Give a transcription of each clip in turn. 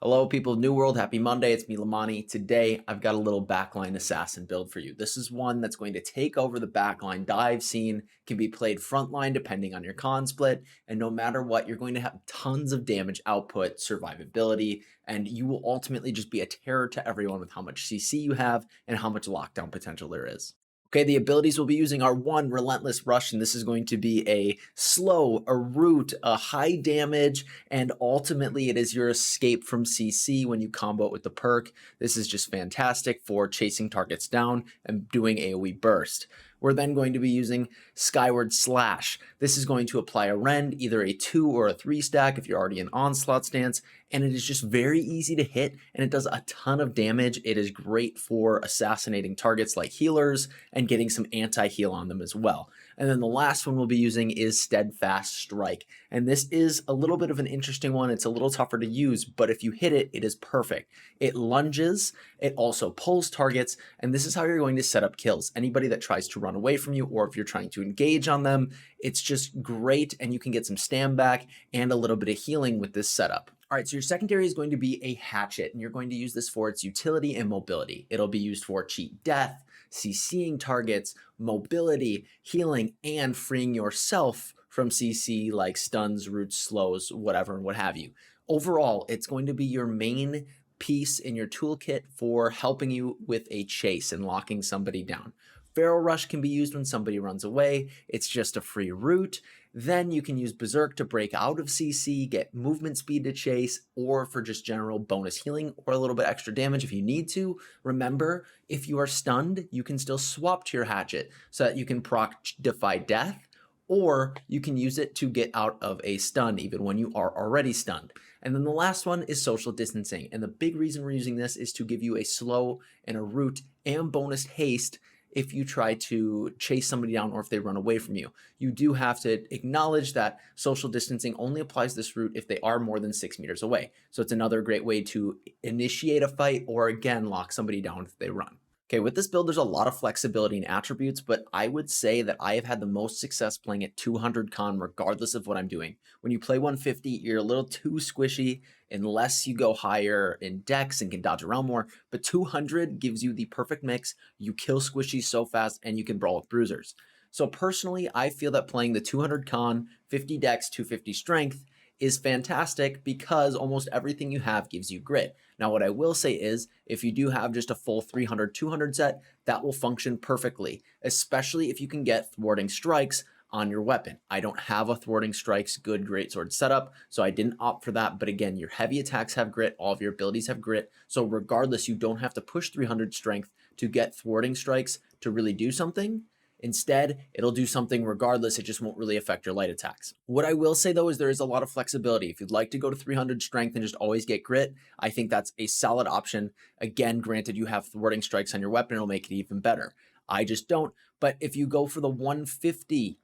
Hello, people of New World. Happy Monday. It's me, Lemoni. Today, I've got a little backline assassin build for you. This is one that's going to take over the backline dive scene, can be played frontline depending on your con split, and no matter what, you're going to have tons of damage output, survivability, and you will ultimately just be a terror to everyone with how much CC you have and how much lockdown potential there is. Okay, the abilities we'll be using are one, Relentless Rush, and this is going to be a slow, a root, a high damage, and ultimately it is your escape from CC when you combo it with the perk. This is just fantastic for chasing targets down and doing AoE burst. We're then going to be using Skyward Slash. This is going to apply a rend, either a 2 or a 3 stack if you're already in onslaught stance, and it is just very easy to hit, and it does a ton of damage. It is great for assassinating targets like healers and getting some anti-heal on them as well. And then the last one we'll be using is Steadfast Strike. And this is a little bit of an interesting one. It's a little tougher to use, but if you hit it, it is perfect. It lunges, it also pulls targets, and this is how you're going to set up kills. Anybody that tries to run away from you, or if you're trying to engage on them, it's just great, and you can get some stam back and a little bit of healing with this setup. All right, so your secondary is going to be a hatchet, and you're going to use this for its utility and mobility. It'll be used for cheat death, CCing targets, mobility, healing, and freeing yourself from CC like stuns, roots, slows, whatever, and what have you. Overall, it's going to be your main piece in your toolkit for helping you with a chase and locking somebody down. Feral Rush can be used when somebody runs away. It's just a free route. Then you can use Berserk to break out of CC, get movement speed to chase, or for just general bonus healing or a little bit extra damage if you need to. Remember, if you are stunned, you can still swap to your Hatchet so that you can proc Defy Death, or you can use it to get out of a stun even when you are already stunned. And then the last one is Social Distancing. And the big reason we're using this is to give you a slow and a root and bonus haste if you try to chase somebody down or if they run away from you. You do have to acknowledge that social distancing only applies this route if they are more than 6 meters away. So it's another great way to initiate a fight or again, lock somebody down if they run. Okay, with this build, there's a lot of flexibility and attributes, but I would say that I have had the most success playing at 200 con regardless of what I'm doing. When you play 150, you're a little too squishy unless you go higher in dex and can dodge around more, but 200 gives you the perfect mix. You kill squishies so fast and you can brawl with bruisers. So personally, I feel that playing the 200 con, 50 dex, 250 strength is fantastic because almost everything you have gives you grit. Now, what I will say is if you do have just a full 300, 200 set, that will function perfectly, especially if you can get thwarting strikes on your weapon. I don't have a thwarting strikes good greatsword setup, so I didn't opt for that. But again, your heavy attacks have grit, all of your abilities have grit. So regardless, you don't have to push 300 strength to get thwarting strikes to really do something. Instead, it'll do something regardless, it just won't really affect your light attacks. What I will say though is there is a lot of flexibility. If you'd like to go to 300 strength and just always get grit, I think that's a solid option. Again, granted you have thwarting strikes on your weapon, it'll make it even better. I just don't, but if you go for the 150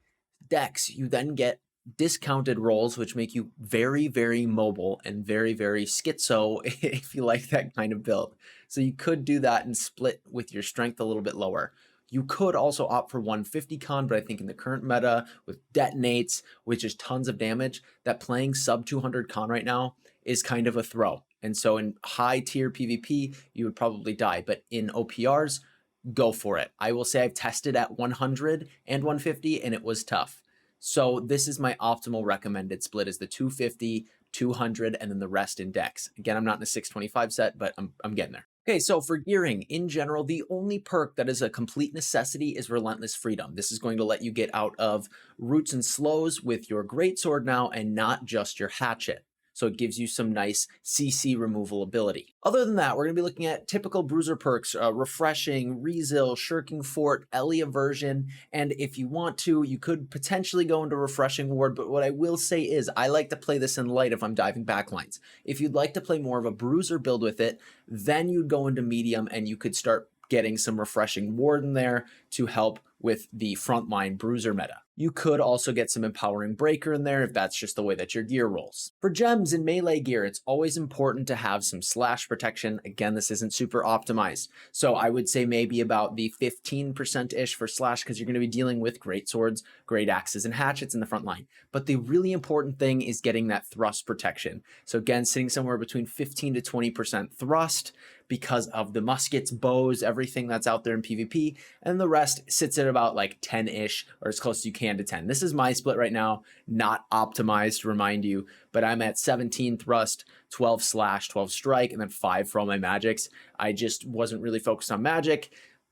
dex, you then get discounted rolls, which make you very, very mobile and very, very schizo if you like that kind of build. So you could do that and split with your strength a little bit lower. You could also opt for 150 con, but I think in the current meta with detonates, which is tons of damage, that playing sub 200 con right now is kind of a throw. And so in high tier PvP, you would probably die, but in OPRs, go for it. I will say I've tested at 100 and 150 and it was tough. So this is my optimal recommended split is the 250, 200, and then the rest in dex. Again, I'm not in a 625 set, but I'm getting there. Okay, so for gearing, in general, the only perk that is a complete necessity is Relentless Freedom. This is going to let you get out of roots and slows with your Greatsword now and not just your Hatchet. So it gives you some nice CC removal ability. Other than that, we're going to be looking at typical bruiser perks, Refreshing, Resil, Shirking Fort, Ellie Aversion, and if you want to, you could potentially go into Refreshing Ward, but what I will say is I like to play this in light if I'm diving backlines. If you'd like to play more of a bruiser build with it, then you'd go into medium and you could start getting some Refreshing Ward in there to help with the frontline bruiser meta. You could also get some empowering breaker in there if that's just the way that your gear rolls. For gems and melee gear, it's always important to have some slash protection. Again, this isn't super optimized. So I would say maybe about the 15%-ish for slash, because you're going to be dealing with great swords, great axes, and hatchets in the front line. But the really important thing is getting that thrust protection. So again, sitting somewhere between 15 to 20% thrust because of the muskets, bows, everything that's out there in PvP, and the rest sits at about like 10-ish or as close as you can to 10. This is my split right now, not optimized to remind you, but I'm at 17 thrust, 12 slash, 12 strike, and then 5 for all my magics. I just wasn't really focused on magic,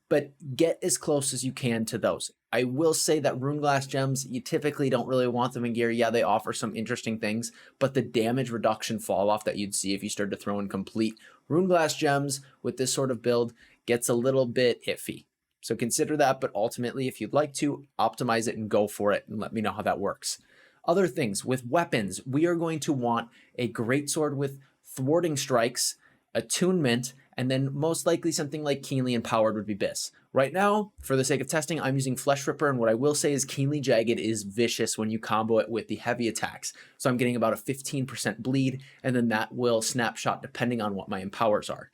but get as close as you can to those. I will say that rune glass gems, you typically don't really want them in gear. Yeah, they offer some interesting things, but the damage reduction fall off that you'd see if you started to throw in complete rune glass gems with this sort of build gets a little bit iffy. So consider that, but ultimately, if you'd like to, optimize it and go for it and let me know how that works. Other things, with weapons, we are going to want a greatsword with thwarting strikes, attunement, and then most likely something like keenly empowered would be BIS. Right now, for the sake of testing, I'm using Flesh Ripper, and what I will say is keenly jagged is vicious when you combo it with the heavy attacks. So I'm getting about a 15% bleed, and then that will snapshot depending on what my empowers are.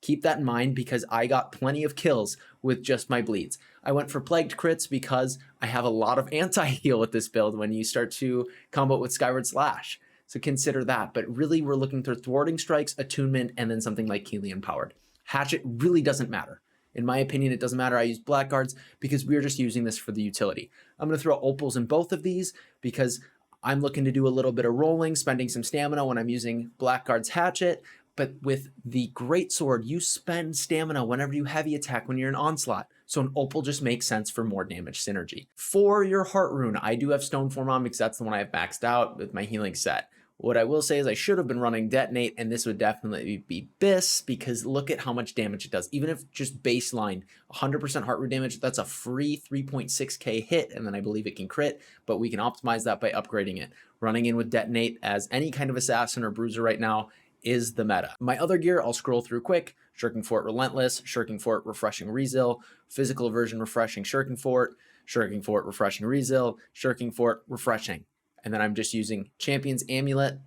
Keep that in mind because I got plenty of kills with just my bleeds. I went for plagued crits because I have a lot of anti-heal with this build when you start to combo it with Skyward Slash. So consider that, but really we're looking for thwarting strikes, attunement, and then something like Keely Empowered. Hatchet really doesn't matter. In my opinion, it doesn't matter. I use blackguards because we're just using this for the utility. I'm going to throw opals in both of these because I'm looking to do a little bit of rolling, spending some stamina when I'm using blackguard's hatchet. But with the greatsword, you spend stamina whenever you heavy attack when you're in onslaught. So an opal just makes sense for more damage synergy. For your heart rune, I do have stone form on because that's the one I have maxed out with my healing set. What I will say is I should have been running detonate, and this would definitely be BIS because look at how much damage it does. Even if just baseline 100% heart rune damage, that's a free 3.6k hit, and then I believe it can crit, but we can optimize that by upgrading it. Running in with detonate as any kind of assassin or bruiser right now is the meta. My other gear, I'll scroll through quick. Shirking Fort Relentless, Shirking Fort Refreshing Rezill, Physical Aversion Refreshing Shirking Fort Refreshing Rezill, Shirking Fort Refreshing. And then I'm just using Champion's Amulet,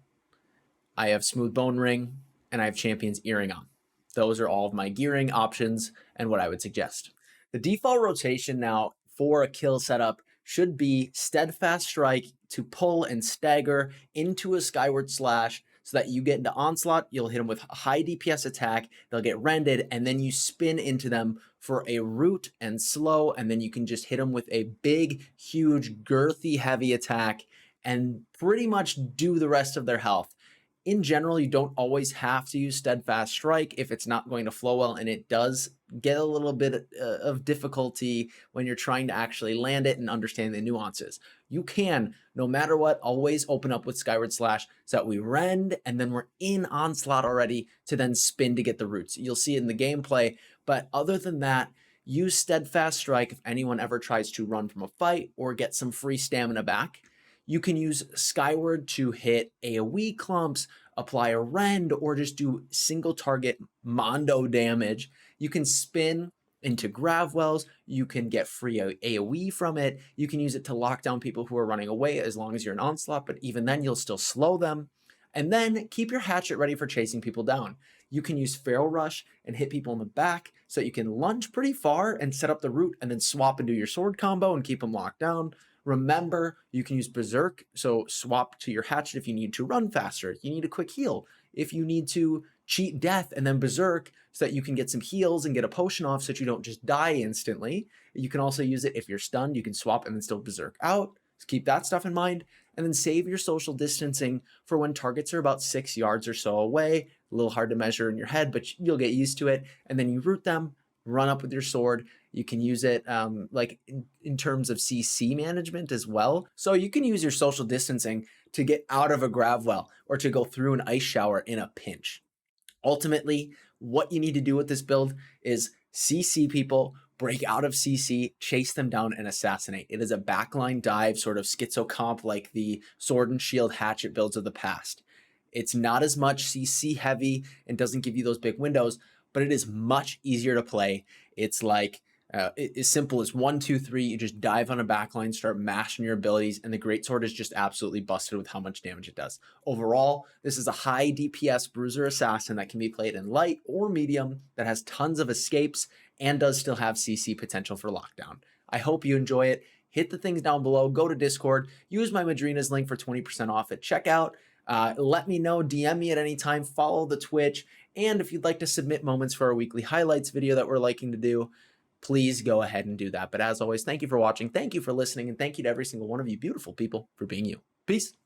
I have Smooth Bone Ring, and I have Champion's Earring on. Those are all of my gearing options and what I would suggest. The default rotation now for a kill setup should be Steadfast Strike to pull and stagger into a Skyward Slash so that you get into Onslaught, you'll hit them with a high DPS attack, they'll get rended, and then you spin into them for a root and slow, and then you can just hit them with a big, huge, girthy, heavy attack and pretty much do the rest of their health. In general, you don't always have to use Steadfast Strike if it's not going to flow well, and it does get a little bit of difficulty when you're trying to actually land it and understand the nuances. You can, no matter what, always open up with Skyward Slash so that we rend and then we're in Onslaught already to then spin to get the roots. You'll see it in the gameplay, but other than that, use Steadfast Strike if anyone ever tries to run from a fight or get some free stamina back. You can use Skyward to hit AoE clumps, apply a rend, or just do single target mondo damage. You can spin into Gravwells, you can get free AoE from it, you can use it to lock down people who are running away as long as you're in Onslaught, but even then you'll still slow them. And then keep your hatchet ready for chasing people down. You can use Feral Rush and hit people in the back so that you can lunge pretty far and set up the root and then swap and do your sword combo and keep them locked down. Remember, you can use Berserk, so swap to your hatchet if you need to run faster, if you need a quick heal, if you need to cheat death and then Berserk so that you can get some heals and get a potion off so that you don't just die instantly. You can also use it if you're stunned, you can swap and then still Berserk out. So keep that stuff in mind, and then save your social distancing for when targets are about 6 yards or so away. A little hard to measure in your head, but you'll get used to it, and then you root them, run up with your sword. You can use it like in terms of CC management as well. So you can use your social distancing to get out of a Gravwell or to go through an ice shower in a pinch. Ultimately, what you need to do with this build is CC people, break out of CC, chase them down, and assassinate. It is a backline dive sort of schizo comp like the Sword and Shield hatchet builds of the past. It's not as much CC heavy and doesn't give you those big windows, but it is much easier to play. It's like As simple as 1, 2, 3. You just dive on a backline, start mashing your abilities, and the Greatsword is just absolutely busted with how much damage it does. Overall, this is a high DPS bruiser assassin that can be played in light or medium, that has tons of escapes, and does still have CC potential for lockdown. I hope you enjoy it. Hit the things down below, go to Discord, use my Madrina's link for 20% off at checkout. Let me know, DM me at any time, follow the Twitch, and if you'd like to submit moments for our weekly highlights video that we're liking to do, please go ahead and do that. But as always, thank you for watching, thank you for listening, and thank you to every single one of you beautiful people for being you. Peace.